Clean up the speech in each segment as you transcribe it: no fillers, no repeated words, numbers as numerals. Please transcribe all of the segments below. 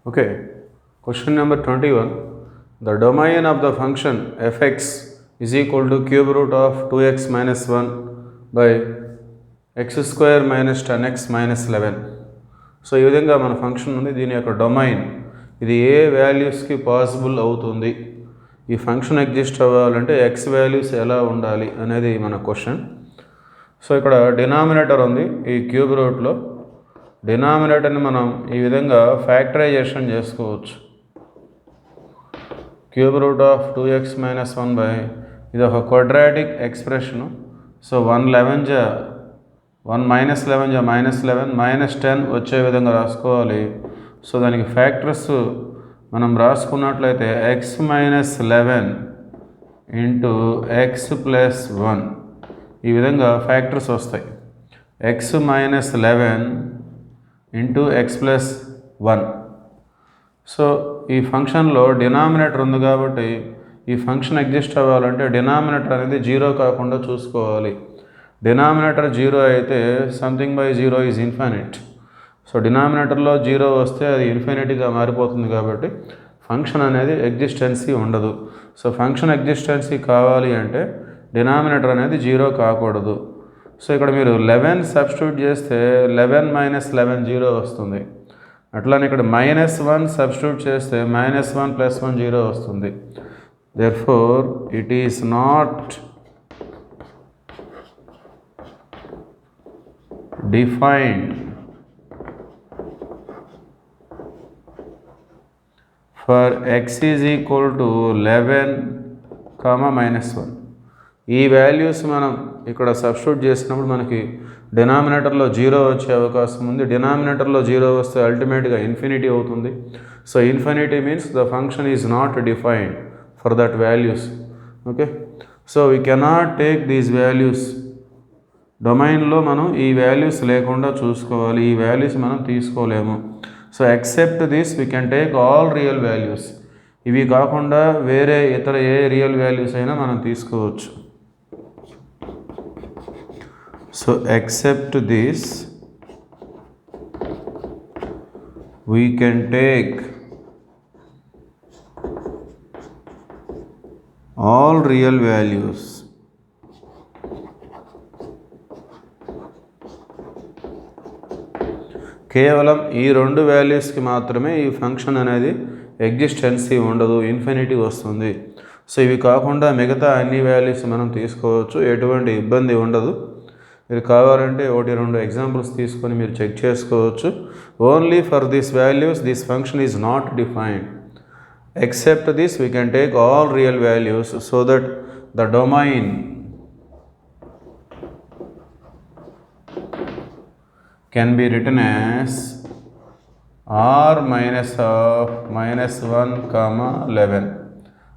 Okay, question number 21. The domain of the function fx is equal to cube root of 2x minus 1 by x square minus 10x minus 11. So ఈ విధంగా మన function ఉంది. దీని యొక్క domain ఇది ఏ వాల్యూస్కి possible అవుతుంది, ఈ ఫంక్షన్ ఎగ్జిస్ట్ అవ్వాలంటే ఎక్స్ వాల్యూస్ ఎలా ఉండాలి అనేది మన క్వశ్చన్. సో ఇక్కడ డినామినేటర్ ఉంది. ఈ క్యూబ్ రూట్లో డినామినేటర్ని మనం ఈ విధంగా ఫ్యాక్టరైజేషన్ చేసుకోవచ్చు. Cube root of 2x minus 1 by ఇది ఒక quadratic expression. So 1 minus 11 minus 11 minus 10 వచ్చే విధంగా రాసుకోవాలి. సో దానికి ఫ్యాక్టర్స్ మనం రాసుకున్నట్లయితే x minus 11 into X plus 1 ఈ విధంగా ఫ్యాక్టర్స్ వస్తాయి. x minus 11 into X plus 1. So ఈ ఫంక్షన్లో డినామినేటర్ ఉంది కాబట్టి ఈ ఫంక్షన్ ఎగ్జిస్ట్ అవ్వాలంటే డినామినేటర్ అనేది జీరో కాకుండా చూసుకోవాలి. డినామినేటర్ జీరో అయితే something by zero is infinite. So డినామినేటర్లో zero వస్తే అది ఇన్ఫినిటీగా మారిపోతుంది కాబట్టి ఫంక్షన్ అనేది ఎగ్జిస్టెన్సీ ఉండదు. సో ఫంక్షన్ ఎగ్జిస్టెన్సీ కావాలి అంటే డినామినేటర్ అనేది జీరో కాకూడదు. సో ఇక్కడ మీరు 11 సబ్స్టిట్యూట్ చేస్తే 11 మైనస్ 11 జీరో వస్తుంది. అట్లానే ఇక్కడ -1 సబ్స్టిట్యూట్ చేస్తే -1 + 1 జీరో వస్తుంది. Therefore it is not defined for x is equal to 11, -1. ఈ వాల్యూస్ మనం ఇక్కడ సబ్స్టిట్యూట్ చేసినప్పుడు మనకి డినామినేటర్లో జీరో వచ్చే అవకాశం ఉంది. డినామినేటర్లో జీరో వస్తే అల్టిమేట్గా ఇన్ఫినిటీ అవుతుంది. So infinity means the function is not defined for that values. Okay, so we cannot take these values. డొమైన్లో మనం ఈ వాల్యూస్ లేకుండా చూసుకోవాలి. ఈ వాల్యూస్ మనం తీసుకోలేము. So except this we can take all real values. ఇవి కాకుండా వేరే ఇతర ఏ రియల్ వాల్యూస్ అయినా మనం తీసుకోవచ్చు. So except this we can take all real values. కేవలం ఈ రెండు వాల్యూస్కి మాత్రమే ఈ ఫంక్షన్ అనేది ఎగ్జిస్టెన్సీ ఉండదు, ఇన్ఫినిటీ వస్తుంది. సో ఇవి కాకుండా మిగతా అన్ని వాల్యూస్ మనం తీసుకోవచ్చు, ఎటువంటి ఇబ్బంది ఉండదు. మీరు కావాలంటే 1-2 ఎగ్జాంపుల్స్ తీసుకొని మీరు చెక్ చేసుకోవచ్చు. Only for this values this function is not defined. Except this we can take all real values so that the domain can be written as r minus of -1, 11.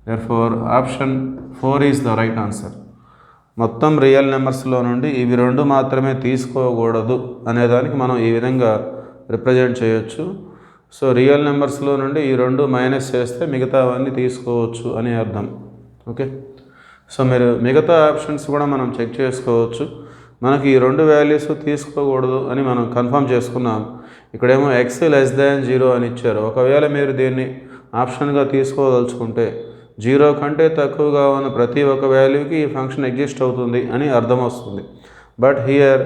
Therefore option 4 is the right answer. మొత్తం real నెంబర్స్లో నుండి ఇవి రెండు మాత్రమే తీసుకోకూడదు అనేదానికి మనం ఈ విధంగా రిప్రజెంట్ చేయొచ్చు. సో రియల్ నెంబర్స్లో నుండి ఈ రెండు మైనస్ చేస్తే మిగతావన్నీ తీసుకోవచ్చు అని అర్థం. ఓకే, సో మీరు మిగతా ఆప్షన్స్ కూడా మనం చెక్ చేసుకోవచ్చు. మనకి ఈ రెండు వాల్యూస్ తీసుకోకూడదు అని మనం కన్ఫర్మ్ చేసుకున్నాం. ఇక్కడేమో x <0 అని ఇచ్చారు. ఒకవేళ మీరు దీన్ని ఆప్షన్గా తీసుకోదలుచుకుంటే 0 కంటే తక్కువగా ఉన్న ప్రతి ఒక్క వాల్యూకి ఈ ఫంక్షన్ ఎగ్జిస్ట్ అవుతుంది అని అర్థం వస్తుంది. But here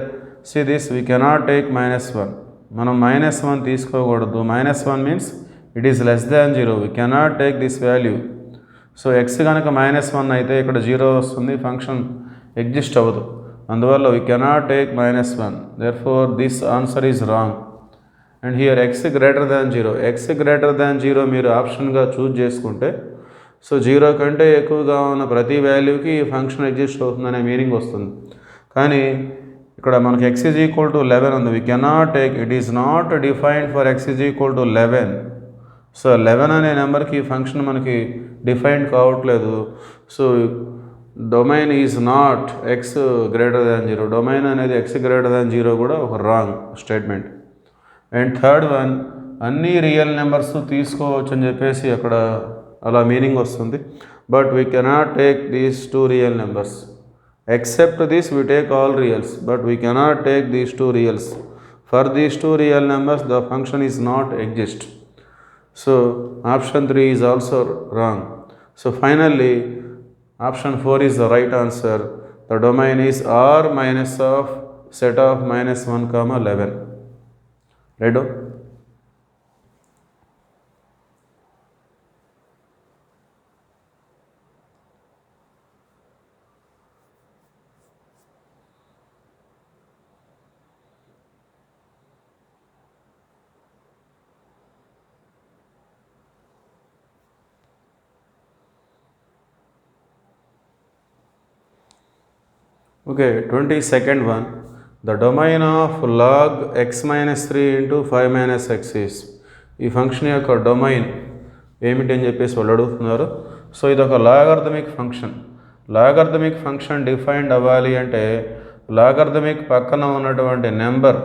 see this we cannot take -1. మనం -1 తీసుకోకూడదు. -1 means it is <0. We cannot take this value. So x కనుక -1 అయితే ఇక్కడ 0 వస్తుంది, ఫంక్షన్ ఎగ్జిస్ట్ అవ్వదు. అందువల్ల we cannot take -1. Therefore this answer is wrong. And here x greater than 0 మీరు ఆప్షన్గా choose చేసుకుంటే సో 0 కంటే ఎక్కువగా ఉన్న ప్రతి వాల్యూకి ఈ ఫంక్షన్ ఎగ్జిస్ట్ అవుతుందనే మీనింగ్ వస్తుంది. కానీ ఇక్కడ మనకి x ఈజ్ ఈక్వల్ టు 11 ఉంది. We cannot take, it is not defined for x is equal to 11. So 11 అనే నెంబర్కి ఈ ఫంక్షన్ మనకి డిఫైన్డ్ కావట్లేదు. So domain is not x greater than 0. Domain అనేది x గ్రేటర్ దాన్ 0 కూడా ఒక wrong statement. And third one, అన్ని real numbers తీసుకోవచ్చు అని చెప్పేసి అక్కడ అలా మీనింగ్ వస్తుంది. But we cannot take these 2 real numbers. Except this we take all రియల్స్, but we cannot take these 2 reals. For these 2 real numbers the function is not exist. So option 3 is also wrong. So finally option 4 is the right answer. The domain is R minus of set of minus 1 comma 11. Right? Okay, 22nd one. The domain of log x minus 3 into 5 minus x is. ఈ function యొక్క domain ఏమిటి అని చెప్పేసి వాళ్ళు అడుగుతున్నారు. So ఇది ఒక logarithmic function. Logarithmic function defined అవ్వాలి అంటే లాగర్థమిక్ పక్కన ఉన్నటువంటి number,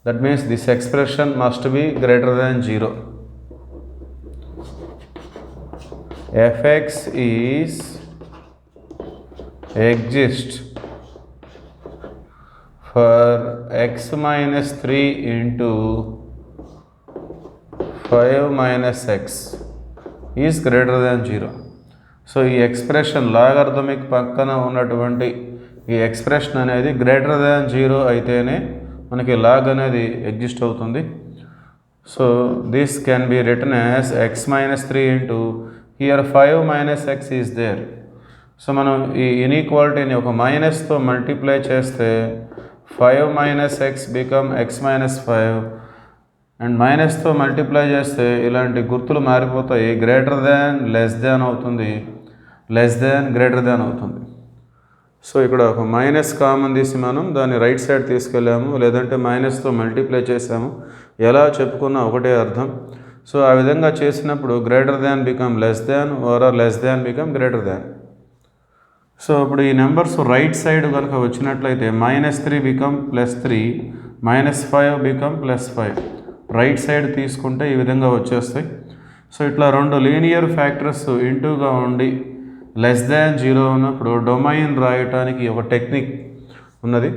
that means this expression must be greater than 0. fx is exist for x minus 3 into 5 minus x is greater than 0. So ఈ ఎక్స్ప్రెషన్ లాగర్థమిక్ పక్కన ఉన్నటువంటి ఈ ఎక్స్ప్రెషన్ అనేది greater than 0 అయితేనే మనకి లాగ్ అనేది ఎగ్జిస్ట్ అవుతుంది. So this can be written as x minus 3 into here 5 minus x is there. So మనం ఈ ఇన్ఈక్వాలిటీని ఒక మైనస్తో మల్టిప్లై చేస్తే 5 minus x become x minus 5 and మైనస్తో మల్టిప్లై చేస్తే ఇలాంటి గుర్తులు మారిపోతాయి. గ్రేటర్ దాన్ లెస్ దాన్ అవుతుంది, లెస్ దాన్ గ్రేటర్ దాన్ అవుతుంది. సో ఇక్కడ ఒక మైనస్ కామన్ తీసి మనం దాన్ని రైట్ సైడ్ తీసుకెళ్ళాము, లేదంటే మైనస్తో మల్టిప్లై చేసాము, ఎలా చెప్పుకున్నా ఒకటే అర్థం. సో ఆ విధంగా చేసినప్పుడు greater than become less than are less than become greater than. So ఇప్పుడు ఈ నెంబర్స్ రైట్ సైడ్ కనుక వచ్చినట్లయితే -3 బికమ్ +3, -5 బికమ్ +5. రైట్ సైడ్ తీసుకుంటే ఈ విధంగా వచ్చేస్తాయి. సో ఇట్లా రెండు లీనియర్ ఫ్యాక్టర్స్ ఇంటూగా ఉండి లెస్ దాన్ 0 ఉన్నప్పుడు డొమైన్ రాయటానికి ఒక టెక్నిక్ ఉన్నది.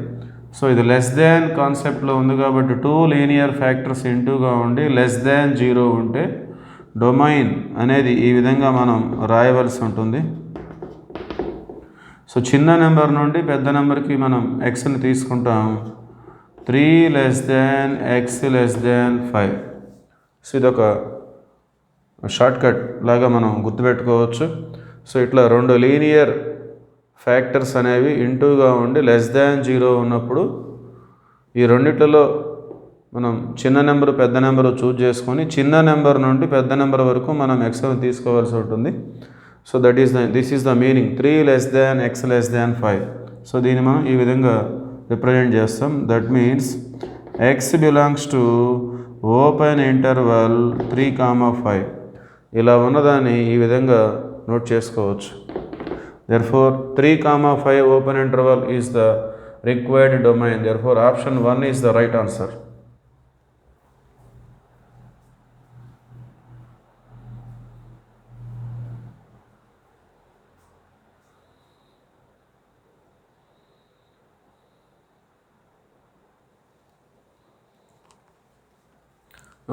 సో ఇది లెస్ దాన్ కాన్సెప్ట్లో ఉంది కాబట్టి 2 లీనియర్ ఫ్యాక్టర్స్ ఇంటూగా ఉండి లెస్ దాన్ 0 ఉంటే డొమైన్ అనేది ఈ విధంగా మనం రాయవలసి ఉంటుంది. సో చిన్న నెంబర్ నుండి పెద్ద నెంబర్కి మనం ఎక్స్ని తీసుకుంటాం. 3 less than x less than 5. So ఇదొక షార్ట్కట్ లాగా మనం గుర్తుపెట్టుకోవచ్చు. సో ఇట్లా రెండు లీనియర్ ఫ్యాక్టర్స్ అనేవి ఇంటూగా ఉండి లెస్ దాన్ 0 ఉన్నప్పుడు ఈ రెండిట్లలో మనం చిన్న నెంబరు పెద్ద నెంబరు చూజ్ చేసుకొని చిన్న నెంబర్ నుండి పెద్ద నెంబర్ వరకు మనం ఎక్స్ని తీసుకోవాల్సి ఉంటుంది. So this is the meaning 3 less than x less than 5. So దీన్ని మనం ఈ విధంగా రిప్రజెంట్ చేస్తాం. That means x belongs to open interval 3,5. ఇలా ఉన్నదాన్ని ఈ విధంగా నోట్ చేసుకోవచ్చు. Therefore 3,5 open interval is the required domain. Therefore option 1 is the right answer.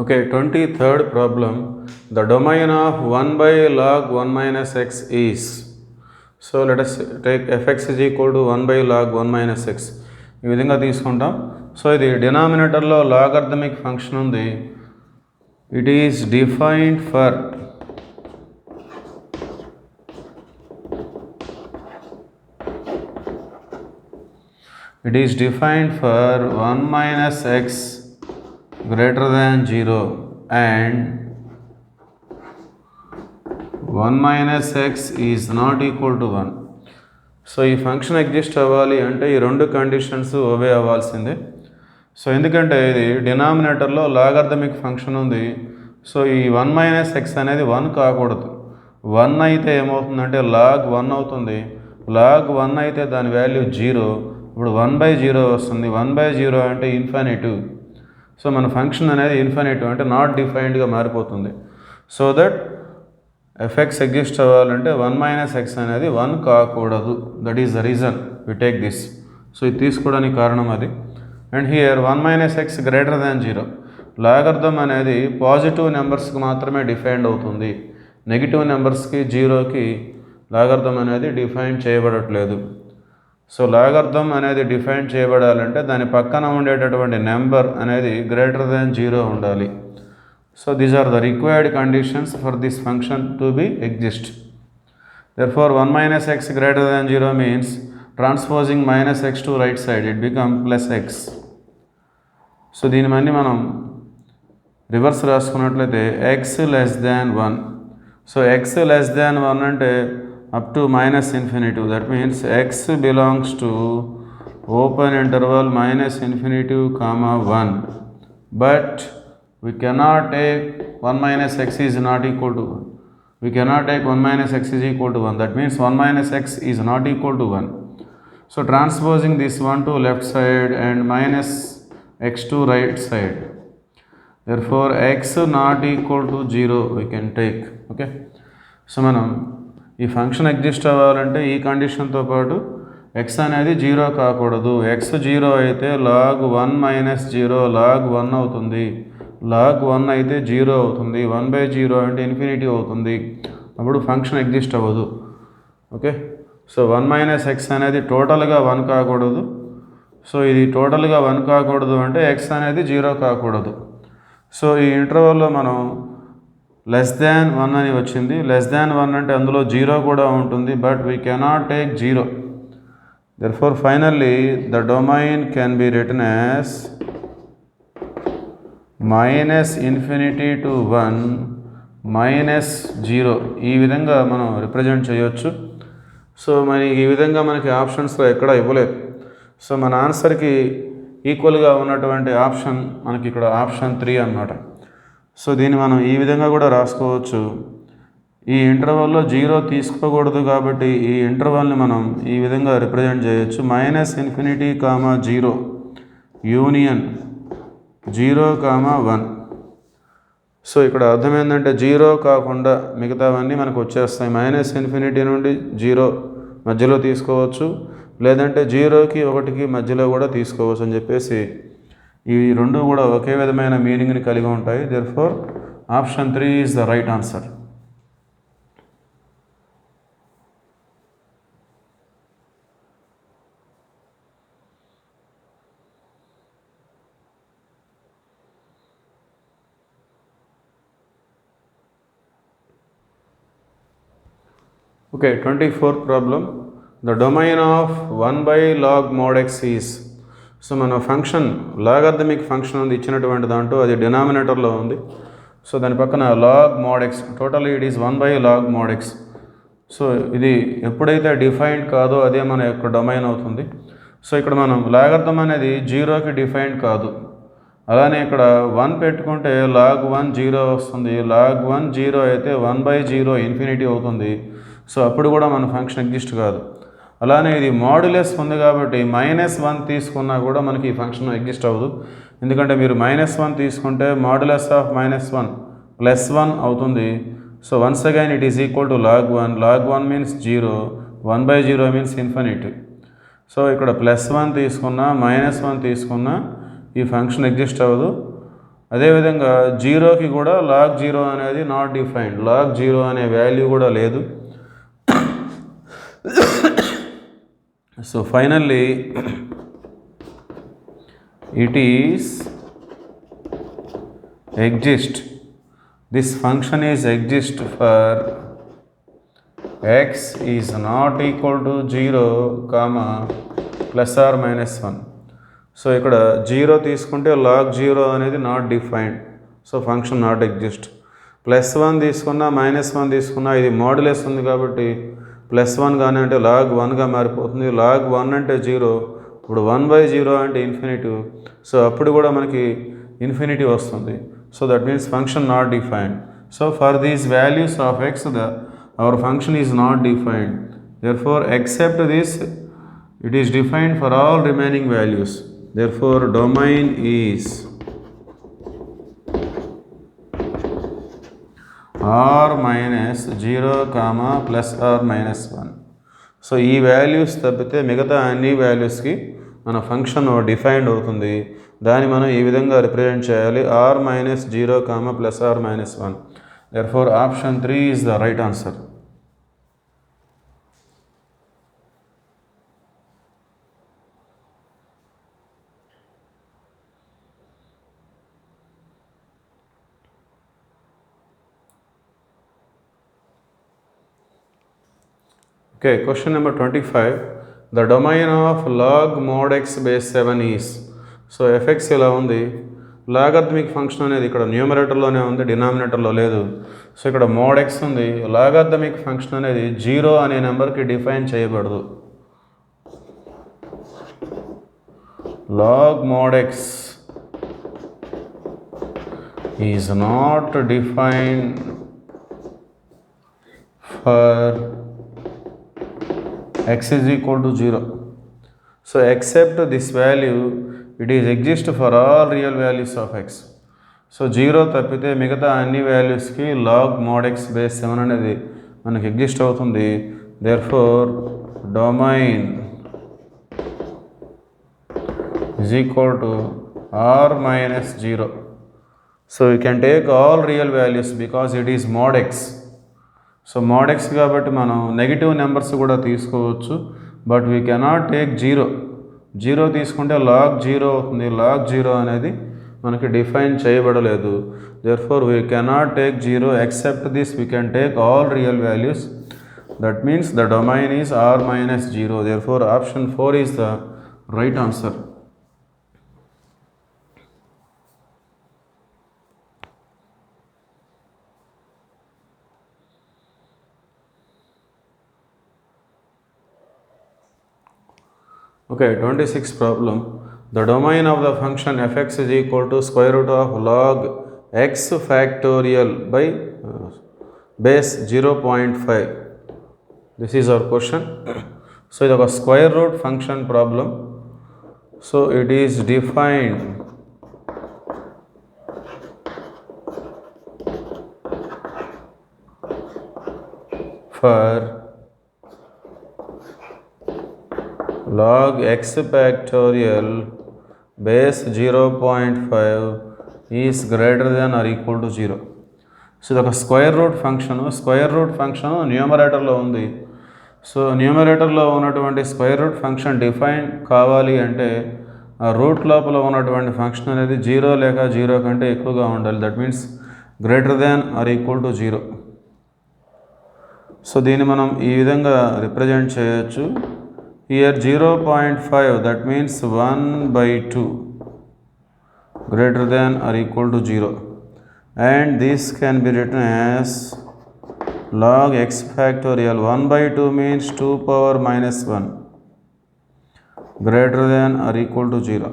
Okay, 23rd problem. The domain of 1 by log 1 minus x is. So let us take fx is equal to 1 by log 1 minus x. ఈ విధంగా తీసుకుంటాం. So ఇది డినామినేటర్లో logarithmic function ఉంది. It is defined for it is defined for 1 minus x greater than 0 and 1 minus x is not equal to 1. So ఈ function exist అవ్వాలి అంటే ఈ రెండు కండిషన్స్ ఒబే అవ్వాల్సిందే. సో ఎందుకంటే ఇది డినామినేటర్లో లాగర్థమిక్ ఫంక్షన్ ఉంది. సో ఈ 1 minus x అనేది 1 కాకూడదు. 1 అయితే ఏమవుతుందంటే log 1 అవుతుంది. log 1 అయితే దాని వాల్యూ 0. ఇప్పుడు 1/0 వస్తుంది. 1/0 అంటే ఇన్ఫినిటివ్. సో మన ఫంక్షన్ అనేది ఇన్ఫినిటివ్ అంటే నాట్ డిఫైన్డ్గా మారిపోతుంది. సో దట్ ఎఫ్ఎక్స్ ఎగ్జిస్ట్ అవ్వాలంటే 1 minus x అనేది 1 కాకూడదు. That is the reason we take this. So ఇది తీసుకోవడానికి కారణం అది. And here 1 minus x greater than 0. Logarithm అనేది పాజిటివ్ నెంబర్స్కి మాత్రమే డిఫైన్ అవుతుంది, నెగిటివ్ నెంబర్స్కి జీరోకి లాగర్థం అనేది డిఫైన్ చేయబడట్లేదు. సో లాగర్థం అనేది డిఫైన్ చేయబడాలంటే దాని పక్కన ఉండేటటువంటి నెంబర్ అనేది గ్రేటర్ దాన్ 0 ఉండాలి. So these are the required conditions for this function to be exist. Therefore 1 minus x greater than 0 means transposing minus x to right side, it become plus x. So దీని మళ్ళీ మనం reverse రాసుకున్నట్లయితే x less than 1. సో x less than 1 అంటే up to minus infinity. That means x belongs to open interval minus infinity comma 1. But we cannot take 1 minus x is not equal to 1. We cannot take 1 minus x is equal to 1. That means 1 minus x is not equal to 1. So transposing this 1 to left side and minus x to right side. Therefore x not equal to 0 we can take. Okay. So మనం ఈ function exist అవ్వాలంటే ఈ కండిషన్తో పాటు x అనేది 0 కాకూడదు. x 0 అయితే log 1 minus 0 log 1 అవుతుంది. log 1 అయితే 0 అవుతుంది. 1/0 అంటే ఇన్ఫినిటీ అవుతుంది. అప్పుడు ఫంక్షన్ ఎగ్జిస్ట్ అవ్వదు. ఓకే. సో 1 మైనస్ ఎక్స్ అనేది టోటల్గా 1 కాకూడదు. సో ఇది టోటల్గా 1 కాకూడదు అంటే ఎక్స్ అనేది 0 కాకూడదు. సో ఈ ఇంటర్వల్లో మనం లెస్ దాన్ 1 అని వచ్చింది. లెస్ దాన్ 1 అంటే అందులో 0 కూడా ఉంటుంది. But we cannot take 0. Therefore finally the domain can be written as minus infinity to 1 minus 0. ఈ విధంగా మనం రిప్రజెంట్ చేయొచ్చు. సో మరి ఈ విధంగా మనకి ఆప్షన్స్లో ఎక్కడ ఇవ్వలేదు. సో మన ఆన్సర్కి ఈక్వల్గా ఉన్నటువంటి ఆప్షన్ మనకి ఇక్కడ ఆప్షన్ 3 అన్నమాట. సో దీన్ని మనం ఈ విధంగా కూడా రాసుకోవచ్చు. ఈ ఇంటర్వల్లో 0 తీసుకోకూడదు కాబట్టి ఈ ఇంటర్వల్ని మనం ఈ విధంగా రిప్రజెంట్ చేయొచ్చు. Minus infinity comma 0 union 0, 1. So ఇక్కడ అర్థం ఏంటంటే 0 కాకుండా మిగతావన్నీ మనకు వచ్చేస్తాయి. మైనస్ ఇన్ఫినిటీ నుండి 0 మధ్యలో తీసుకోవచ్చు, లేదంటే 0కి 1కి మధ్యలో కూడా తీసుకోవచ్చు అని చెప్పేసి ఈ రెండు కూడా ఒకే విధమైన మీనింగ్ని కలిగి ఉంటాయి. Therefore option 3 is the right answer. Okay, 24th problem. The domain of 1 by log mod x is. So మన ఫంక్షన్ లాగర్థమిక్ ఫంక్షన్ ఉంది ఇచ్చినటువంటి దాంట్లో, అది డినామినేటర్లో ఉంది. సో దాని పక్కన log mod x, total it is 1 by log mod x. So ఇది ఎప్పుడైతే డిఫైన్డ్ కాదో అదే మన యొక్క డొమైన్ అవుతుంది. సో ఇక్కడ మనం లాగర్థం అనేది 0కి డిఫైన్డ్ కాదు. అలానే ఇక్కడ 1 పెట్టుకుంటే log 1 0 వస్తుంది. log 1 0 అయితే 1/0 ఇన్ఫినిటీ అవుతుంది. సో అప్పుడు కూడా మన ఫంక్షన్ ఎగ్జిస్ట్ కాదు. అలానే ఇది మాడ్యులస్ ఉంది కాబట్టి -1 తీసుకున్నా కూడా మనకి ఈ ఫంక్షన్ ఎగ్జిస్ట్ అవ్వదు. ఎందుకంటే మీరు -1 తీసుకుంటే మాడ్యులస్ ఆఫ్ -1 +1 అవుతుంది. So once again it is equal to log 1. log 1 means 0, 1/0 means infinity. So ఇక్కడ +1 తీసుకున్నా -1 తీసుకున్నా ఈ ఫంక్షన్ ఎగ్జిస్ట్ అవ్వదు. అదేవిధంగా 0కి కూడా log 0 అనేది నాట్ డిఫైన్డ్. log 0 అనే వాల్యూ కూడా లేదు. So finally it is exist. This function is exist for x is not equal to 0, plus or minus 1. So ఇక్కడ 0 తీసుకుంటే log 0 అనేది not defined. So function not exist. +1 తీసుకున్నా -1 తీసుకున్నా ఇది మాడ్యులస్ ఉంది కాబట్టి +1 కానీ అంటే log 1గా మారిపోతుంది. log 1 అంటే 0, ఇప్పుడు 1/0 అంటే ఇన్ఫినిటీ. సో అప్పుడు కూడా మనకి ఇన్ఫినిటీ వస్తుంది. So that means function not defined. So for these values of x our function is not defined. Therefore except this it is defined for all remaining values. Therefore domain is r minus 0, plus or minus 1. So ఈ values తప్పితే మిగతా అన్ని వాల్యూస్కి మన function defined అవుతుంది. దాన్ని మనం ఈ విధంగా రిప్రజెంట్ చేయాలి, r-0, plus r-1. Therefore option 3 is the right answer. Okay, question number 25. The domain of log mod x base 7 is. So fx ఇలా ఉంది, లాగర్థమిక్ ఫంక్షన్ అనేది ఇక్కడ న్యూమరేటర్లోనే ఉంది, డినామినేటర్లో లేదు. సో ఇక్కడ మోడ్ ఎక్స్ ఉంది, లాగర్థమిక్ ఫంక్షన్ అనేది 0 అనే నెంబర్కి డిఫైన్ చేయబడదు. Log mod x is not defined for x is equal to 0. So except this value, it is exist for all real values of x. So 0 తప్పితే మిగతా అన్ని వాల్యూస్కి log mod X base 7 అనేది మనకి exist అవుతుంది. Therefore domain is equal to r-0. So you can take all real values because it is mod x. So mode X కాబట్టి మనం negative numbers కూడా తీసుకోవచ్చు, బట్ వీ కెనాట్ టేక్ 0 తీసుకుంటే log 0 అవుతుంది. Log 0 అనేది మనకి డిఫైన్ చేయబడలేదు. Therefore we cannot take 0. Except this we can take all real values. That means the domain is r-0. Therefore option 4 is the right answer. Okay, 26th problem. The domain of the function fx is equal to square root of log x factorial by base 0.5. This is our question. So it is a square root function problem. So it is defined for log x factorial base 0.5 is greater than or equal to 0. So ఇది ఒక square root function న్యూమరేటర్లో ఉంది. So న్యూమరేటర్లో ఉన్నటువంటి square root function define కావాలి అంటే ఆ route లోపల ఉన్నటువంటి ఫంక్షన్ అనేది 0 లేక 0 కంటే ఎక్కువగా ఉండాలి. That means greater than or equal to 0. So దీన్ని మనం ఈ విధంగా రిప్రజెంట్ చేయొచ్చు. Here 0.5, that means 1/2 greater than or equal to 0, and this can be written as log x factorial 1/2 means 2 power minus 1 greater than or equal to 0.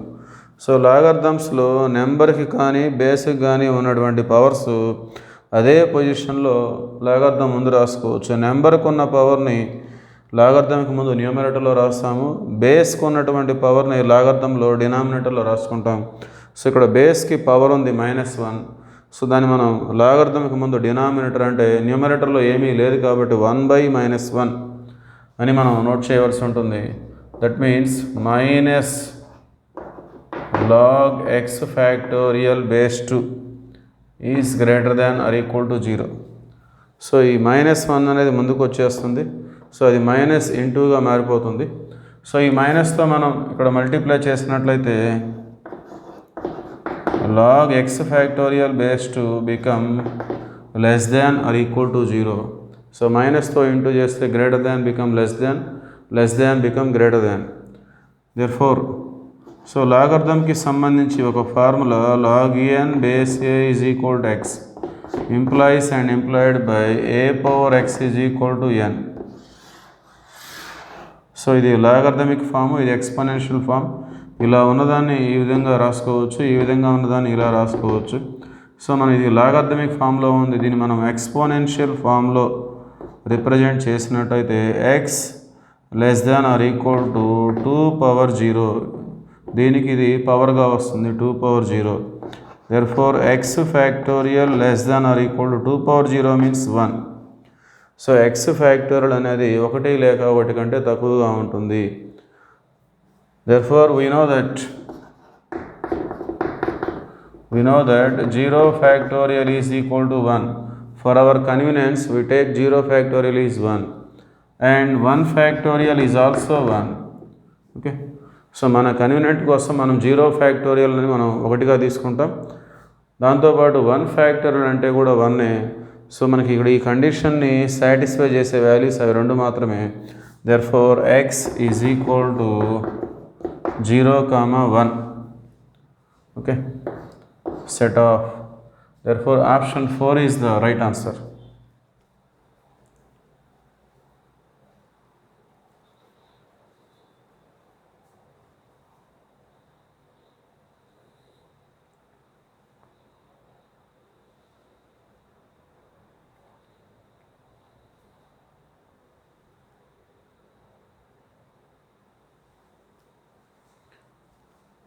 So లాగర్థమ్స్లో నెంబర్కి కానీ బేస్కి కానీ ఉన్నటువంటి powers అదే పొజిషన్లో లాగర్థం ముందు రాసుకోవచ్చు. నెంబర్కి ఉన్న పవర్ని లాగర్థంకి ముందు న్యూమరేటర్లో రాస్తాము, బేస్కి ఉన్నటువంటి పవర్ని లాగర్థంలో డినామినేటర్లో రాసుకుంటాం. సో ఇక్కడ బేస్కి పవర్ ఉంది -1. సో దాన్ని మనం లాగర్థంకి ముందు డినామినేటర్ అంటే న్యూమరేటర్లో ఏమీ లేదు కాబట్టి 1/-1 అని మనం నోట్ చేయవలసి ఉంటుంది. That means minus log x factorial base 2 is greater than or equal to 0. So ఈ -1 అనేది ముందుకు వచ్చేస్తుంది. సో అది మైనస్ ఇంటూగా మారిపోతుంది. సో ఈ మైనస్తో మనం ఇక్కడ మల్టిప్లై చేసినట్లయితే log x factorial base 2 become less than or equal to 0. So మైనస్తో ఇంటూ చేస్తే greater than become less than become greater than. Therefore so లాగర్థంకి సంబంధించి ఒక formula log n base a is equal to x implies and implied by a power x is equal to n. So ఇది logarithmic form, ఇది exponential form. ఇలా ఉన్నదాన్ని ఈ విధంగా రాసుకోవచ్చు, ఈ విధంగా ఉన్నదాన్ని ఇలా రాసుకోవచ్చు. సో మనం ఇది లాగర్థమిక్ ఫామ్లో ఉంది, దీన్ని మనం ఎక్స్పోనెన్షియల్ ఫామ్లో రిప్రజెంట్ చేసినట్టయితే X less than or equal to 2 power 0. దీనికి ఇది పవర్గా వస్తుంది 2 power 0. Therefore X factorial less than or equal to 2 power 0 means 1. So X factorial అనేది 1 లేక 1 కంటే తక్కువగా ఉంటుంది. Therefore, we know that 0 factorial is equal to 1. For our convenience, we take 0 factorial is 1 and 1 factorial is also 1. Okay. So మన convenient కోసం మనం 0 ఫ్యాక్టోరియల్ని మనం ఒకటిగా తీసుకుంటాం. దాంతోపాటు 1 ఫ్యాక్టోరియల్ అంటే కూడా 1. సో మనకి ఇక్కడ ఈ కండిషన్ని సాటిస్ఫై చేసే వాల్యూస్ అవి రెండు మాత్రమే. Therefore X is equal to 0, 1. Okay, set off. Therefore, option 4 is the right answer.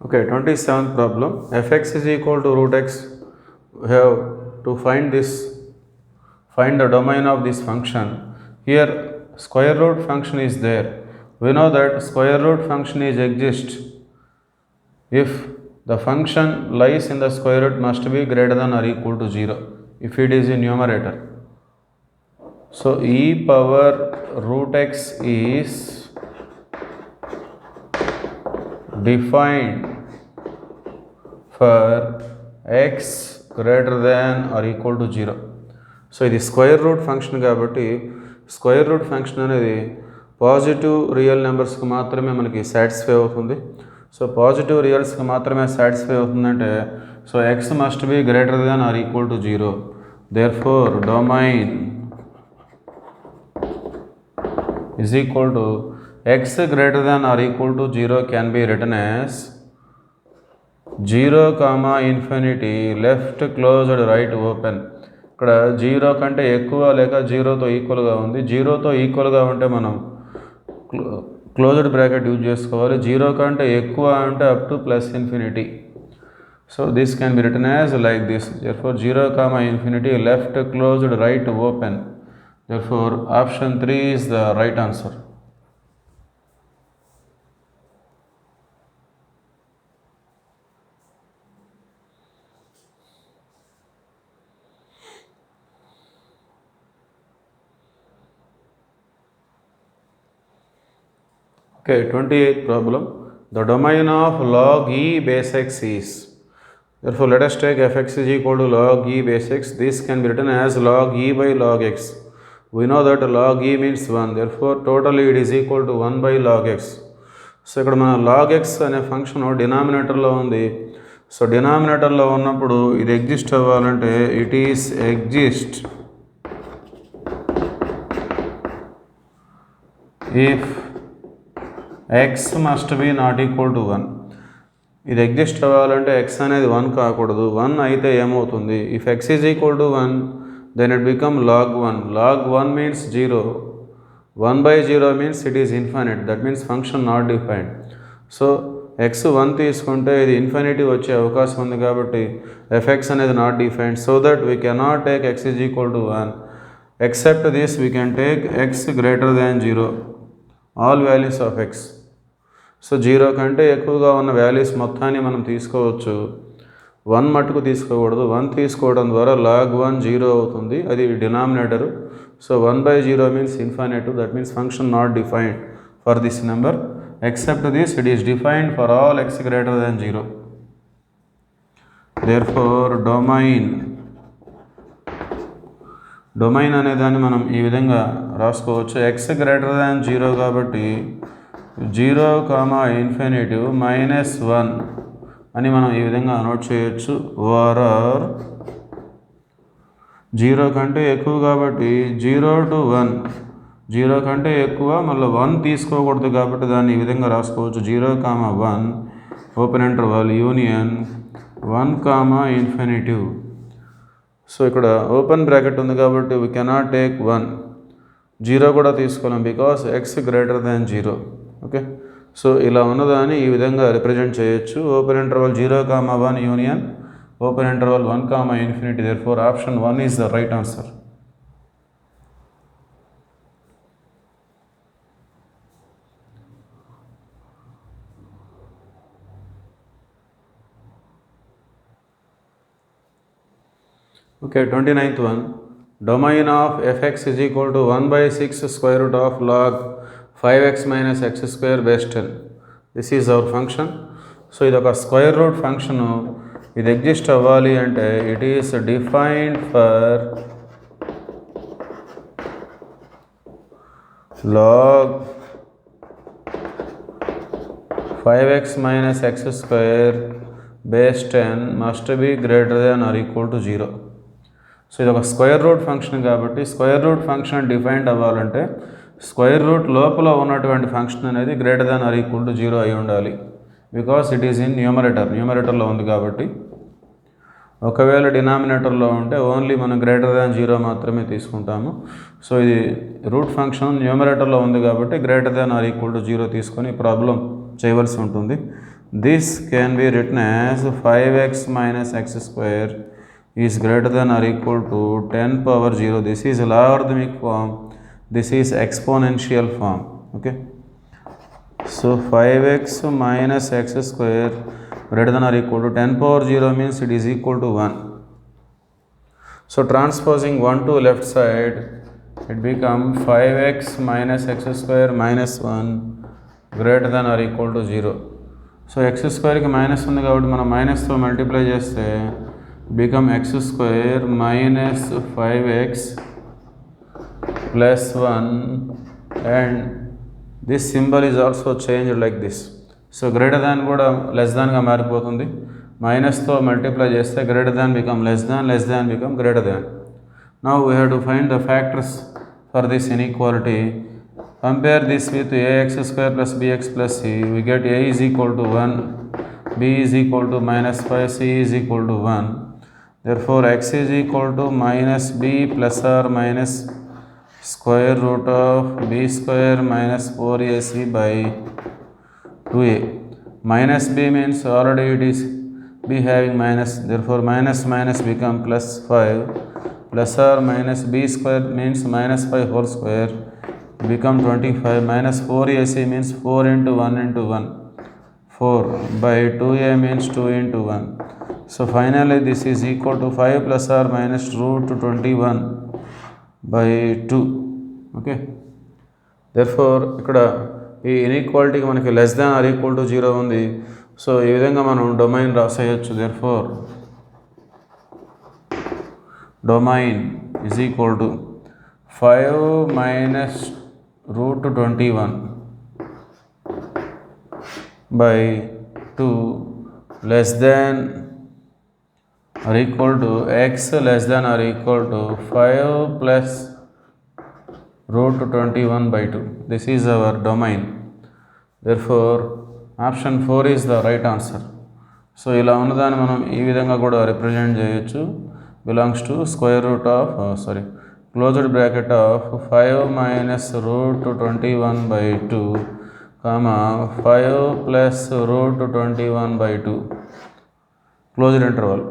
Okay, 27th problem. Fx is equal to root x. We have to find the domain of this function. Here square root function is there. We know that square root function is exist if the function lies in the square root must be greater than or equal to 0 if it is in numerator. So e power root x is defined for x greater than or equal to 0. So ఇది square root function కాబట్టి square root function అనేది positive real నెంబర్స్కి మాత్రమే మనకి satisfy అవుతుంది. So positive రియల్స్కి మాత్రమే satisfy అవుతుందంటే so X must be greater than or equal to 0. Therefore domain is equal to x greater than or equal to 0 can be written as 0, infinity left closed right open. ఇక్కడ 0 కంటే ఎక్కువ లేక 0తో ఈక్వల్గా ఉంది. 0తో ఈక్వల్గా ఉంటే మనం క్లోజ్డ్ బ్రాకెట్ యూజ్ చేసుకోవాలి. 0 కంటే ఎక్కువ అంటే up to plus infinity. So this can be written as like this. therefore 0, infinity left closed right open. therefore option 3 is the right answer. Okay, 28th problem. The domain of log e base x is. Therefore, let us take fx is equal to log e base x. This can be written as log e by log x. We know that log e means 1. Therefore, totally it is equal to 1 by log x. So ఇక్కడ మన log x అనే function డినామినేటర్లో ఉంది. So డినామినేటర్లో ఉన్నప్పుడు ఇది exist అవ్వాలంటే it is exist if x must be not equal to 1. ఇది exist అవ్వాలంటే x అనేది 1 కాకూడదు. 1 అయితే ఏమవుతుంది? If x is equal to 1 then it become log 1. log 1 means 0. 1 by 0 means it is infinite. that means function not defined. So x 1 తీసుకుంటే ఇది infinity వచ్చే అవకాశం ఉంది కాబట్టి fx అనేది not defined. So that we cannot take x is equal to 1. except this we can take x greater than 0. all values of x. So 0 కంటే ఎక్కువగా ఉన్న వాల్యూస్ మొత్తాన్ని మనం తీసుకోవచ్చు. 1 మట్టుకు తీసుకోకూడదు. 1 తీసుకోవడం ద్వారా log 1 0 అవుతుంది. అది denominator. So 1 by 0 means infinite. that means function not defined for this number. except this it is defined for all x greater than 0. therefore domain అనే దాన్ని మనం ఈ విధంగా రాసుకోవచ్చు. x గ్రేటర్ దాన్ 0 కాబట్టి 0, ఇన్ఫినిటీ -1 అని మనం ఈ విధంగా నోట్ చేయొచ్చు. ఆర్ 0 కంటే ఎక్కువ కాబట్టి 0 to 1. 0 కంటే ఎక్కువ మళ్ళీ 1 తీసుకోకూడదు కాబట్టి దాన్ని ఈ విధంగా రాసుకోవచ్చు. 0, 1 open interval union 1, infinity. So ఇక్కడ ఓపెన్ బ్రాకెట్ ఉంది కాబట్టి వీ కెనాట్ టేక్ 1. 0 కూడా తీసుకోలేం because x greater than 0. Okay, so ఇలా ఉన్నదాన్ని ఈ విధంగా రిప్రజెంట్ చేయొచ్చు. Open interval 0, 1 union open interval 1, infinity. Therefore option 1 is the right answer. Okay, 29th one. Domain of fx is equal to 1 by 6 square root of log 5x minus x square base 10. This is our function. So ఇది ఒక square root function. ఇది exist అవ్వాలి అంటే it is defined for log 5x minus x square base 10 must be greater than or equal to 0. So ఇది ఒక square root function కాబట్టి square root function defined అవ్వాలంటే square root లోపల ఉన్నటువంటి function అనేది greater than or equal to 0 అయి ఉండాలి. Because it is in న్యూమరేటర్లో ఉంది కాబట్టి. ఒకవేళ డినామినేటర్లో ఉంటే ఓన్లీ మనం గ్రేటర్ దాన్ 0 మాత్రమే తీసుకుంటాము. సో ఇది రూట్ ఫంక్షన్ న్యూమరేటర్లో ఉంది కాబట్టి greater than or equal to 0 తీసుకొని ప్రాబ్లం చేయవలసి ఉంటుంది. This can be written as 5x minus x square is greater than or equal to 10 power 0. This is logarithmic form, this is exponential form. Okay, so 5x minus x square greater than or equal to 10 power 0 means it is equal to 1. So transposing 1 to left side, it become 5x minus x square minus 1 greater than or equal to 0. So x స్క్వేర్కి minus ఉంది కాబట్టి మనం మైనస్తో multiply చేస్తే become x square minus 5x plus 1 and this symbol is also change like this. So greater than కూడా less దాన్గా మారిపోతుంది. మైనస్తో మల్టిప్లై చేస్తే greater than become less than become greater than. Now we have to find the factors for this inequality. Compare this with ax square plus bx plus c. We get a is equal to 1, b is equal to minus 5, c is equal to 1. Therefore, x is equal to minus b plus or minus square root of b square minus 4ac by 2a. Minus b means already it is b having minus. Therefore, minus become plus 5. Plus or minus b square means minus 5 whole square. Become 25 minus 4ac means 4 into 1 into 1 4 by 2a means 2 into 1. So finally this is equal to 5 plus or minus root 21 by 2. Okay, therefore ఇక్కడ ఈ ఇన్ఈక్వాలిటీకి మనకి less than or equal to 0 ఉంది. So ఈ విధంగా మనం domain రాసేయచ్చు. therefore domain is equal to 5 minus root 21 by 2 less than or equal to x less than or equal to 5 plus root 21 by 2. This is our domain. Therefore option 4 is the right answer. So ఇలా ఉన్నదాన్ని మనం ఈ విధంగా కూడా represent చేయొచ్చు. Belongs to square root of closed bracket of 5 minus root 21 by 2 comma 5 plus root 21 by 2 closed interval.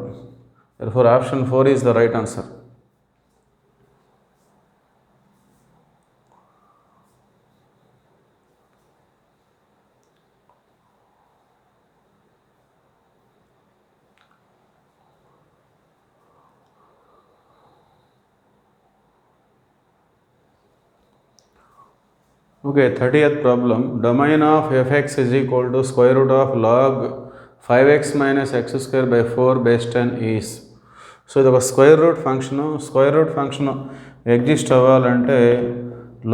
Therefore option 4 is the right answer. Okay, 30th problem. Domain of fx is equal to square root of log 5x minus x square by 4 base 10 is. So ఇది ఒక square root function exist అవ్వాలంటే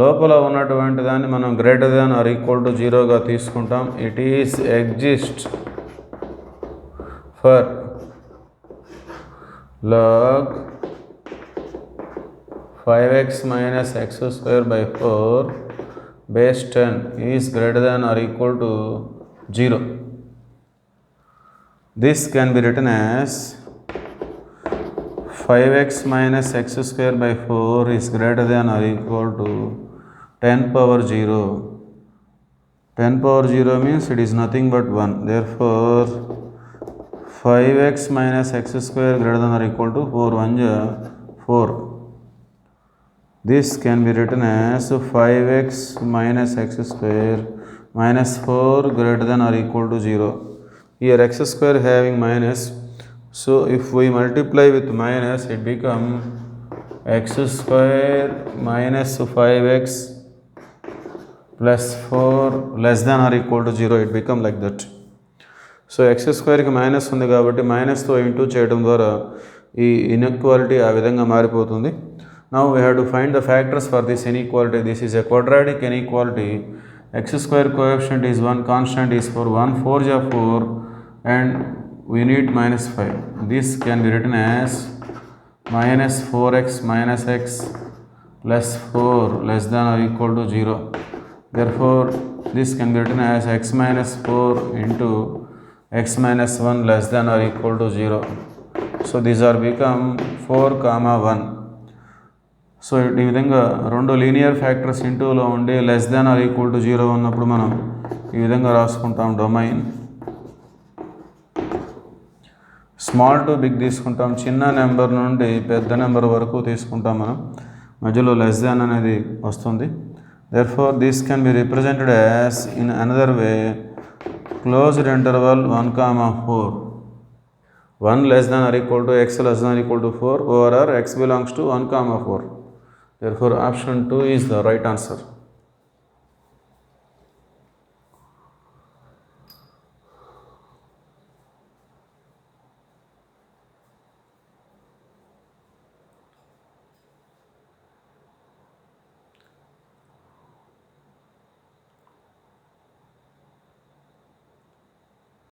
లోపల ఉన్నటువంటి దాన్ని మనం greater than or equal to 0గా తీసుకుంటాం. It is exist for log 5x minus x square by 4 base 10 is greater than or equal to 0. This can be written as 5x minus x square by 4 is greater than or equal to 10 power 0. 10 power 0 means it is nothing but 1. Therefore 5x minus x square greater than or equal to 4 1 4. This can be written as 5x minus x square minus 4 greater than or equal to 0. Here x square having minus, So if we multiply with minus, it become x square minus 5x plus 4 less than or equal to 0. It become like that. So x స్క్వేర్కి minus ఉంది కాబట్టి మైనస్తో into చేయడం ద్వారా ఈ inequality ఆ విధంగా మారిపోతుంది. Now we have to find the factors for this inequality. This is a quadratic inequality. X square coefficient is 1, constant is 4, 1 4 ja 4 and we need minus 5. This can be written as minus 4x minus x plus 4 less than or equal to 0. Therefore this can be written as x minus 4 into x minus 1 less than or equal to 0. So these are become 4, 1. So ఈ విధంగా రెండు linear factors ఇంటూలో ఉండి less than or equal to 0 ఉన్నప్పుడు మనం ఈ విధంగా రాసుకుంటాం. Domain small to big తీసుకుంటాం. చిన్న నెంబర్ నుండి పెద్ద నెంబర్ వరకు తీసుకుంటాం. మనం మధ్యలో లెస్ దాన్ అనేది వస్తుంది. therefore this can be represented as in another way, closed interval 1, 4. 1 less than or equal to x less than or equal to 4 over x belongs to 1, 4. Therefore option 2 is the right answer.